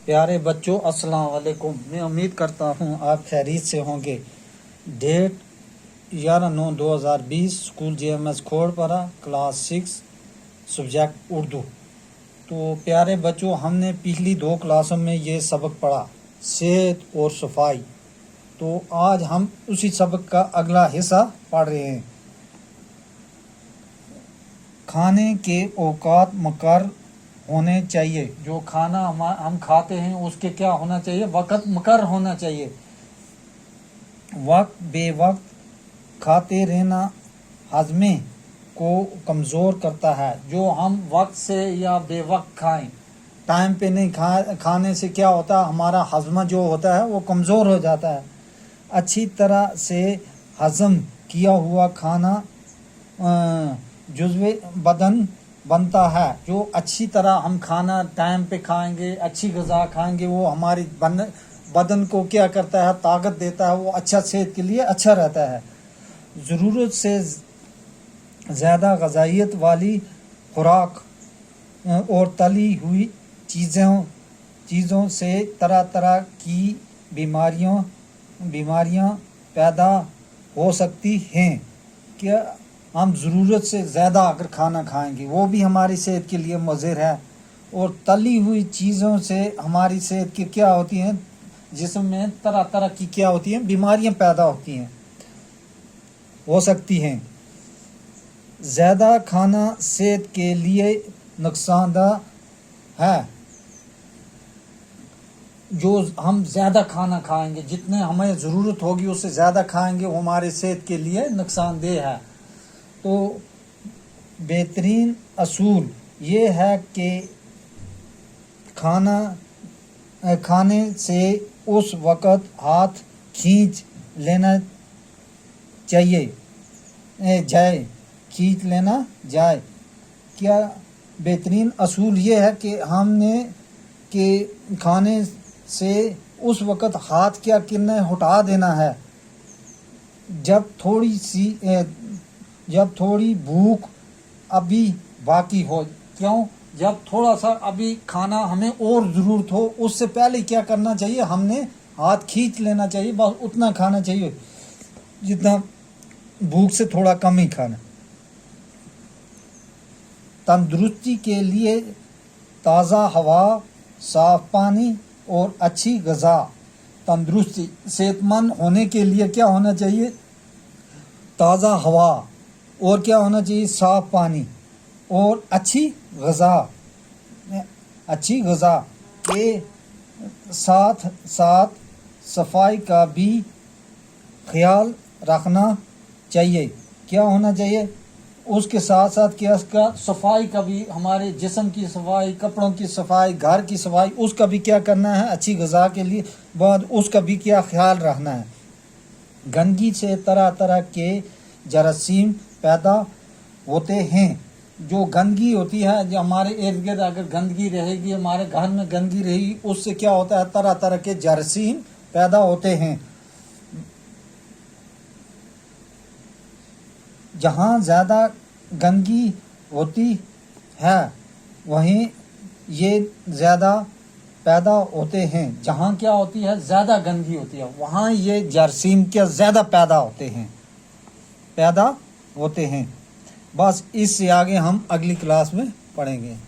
پیارے بچوں السلام علیکم. میں امید کرتا ہوں آپ خیریت سے ہوں گے. Date 11/9/2020 school JMS Khorpara class 6 subject Urdu. تو پیارے بچوں ہم نے پچھلی 2 کلاسوں میں یہ سبق پڑھا صحت اور صفائی. تو آج ہم اسی سبق کا اگلا حصہ پڑھ رہے ہیں. کھانے کے اوقات مقرر ہونے چاہیے. جو کھانا ہم کھاتے ہیں اس کے کیا ہونا چاہیے؟ وقت مقرر ہونا چاہیے. وقت بے وقت کھاتے رہنا ہاضمے کو کمزور کرتا ہے. جو ہم وقت سے یا بے وقت کھائیں، ٹائم پہ نہیں کھانے سے کیا ہوتا ہے؟ ہمارا ہاضمہ جو ہوتا ہے وہ کمزور ہو جاتا ہے. اچھی طرح سے ہضم کیا ہوا کھانا جزو بدن بنتا ہے. جو اچھی طرح ہم کھانا ٹائم پہ کھائیں گے، اچھی غذا کھائیں گے، وہ ہماری بدن کو کیا کرتا ہے؟ طاقت دیتا ہے. وہ اچھا صحت کے لیے اچھا رہتا ہے. ضرورت سے زیادہ غذائیت والی خوراک اور تلی ہوئی چیزوں سے طرح طرح کی بیماریاں پیدا ہو سکتی ہیں. کیا ہم ضرورت سے زیادہ اگر کھانا کھائیں گے وہ بھی ہماری صحت کے لیے مضر ہے. اور تلی ہوئی چیزوں سے ہماری صحت کی کیا ہوتی ہیں؟ جسم میں طرح طرح کی کیا ہوتی ہیں؟ بیماریاں پیدا ہو سکتی ہیں. زیادہ کھانا صحت کے لیے نقصان دہ ہے. جو ہم زیادہ کھانا کھائیں گے، جتنے ہمیں ضرورت ہوگی اس سے زیادہ کھائیں گے، وہ ہمارے صحت کے لیے نقصان دہ ہے. تو بہترین اصول یہ ہے کہ کھانے سے اس وقت ہاتھ کھینچ لینا جائے. کیا بہترین اصول یہ ہے کہ ہم نے کہ کھانے سے اس وقت ہاتھ کیا کرنا ہے؟ ہٹا دینا ہے جب تھوڑی بھوک ابھی باقی ہو. کیوں؟ جب تھوڑا سا ابھی کھانا ہمیں اور ضرورت ہو، اس سے پہلے کیا کرنا چاہیے؟ ہم نے ہاتھ کھینچ لینا چاہیے. بس اتنا کھانا چاہیے جتنا بھوک سے تھوڑا کم ہی کھانا. تندرستی کے لیے تازہ ہوا، صاف پانی اور اچھی غذا. تندرستی صحت مند ہونے کے لیے کیا ہونا چاہیے؟ تازہ ہوا، اور کیا ہونا چاہیے؟ صاف پانی اور اچھی غذا کے ساتھ ساتھ صفائی کا بھی خیال رکھنا چاہیے. کیا ہونا چاہیے؟ اس کے ساتھ ساتھ کیا صفائی کا بھی، ہمارے جسم کی صفائی، کپڑوں کی صفائی، گھر کی صفائی، اس کا بھی کیا کرنا ہے؟ اچھی غذا کے لیے بعد اس کا بھی کیا خیال رکھنا ہے. گندگی سے طرح طرح کے جراثیم پیدا ہوتے ہیں. جو گندگی ہوتی ہے، جو ہمارے ارد گرد اگر گندگی رہے گی، ہمارے گھر میں گندگی رہے گی، اس سے کیا ہوتا ہے؟ طرح طرح کے جراثیم پیدا ہوتے ہیں. جہاں زیادہ گندگی ہوتی ہے وہیں یہ زیادہ پیدا ہوتے ہیں. جہاں کیا ہوتی ہے؟ زیادہ گندگی ہوتی ہے، وہاں یہ جراثیم کیا زیادہ پیدا ہوتے ہیں. بس اس سے آگے ہم اگلی کلاس میں پڑھیں گے.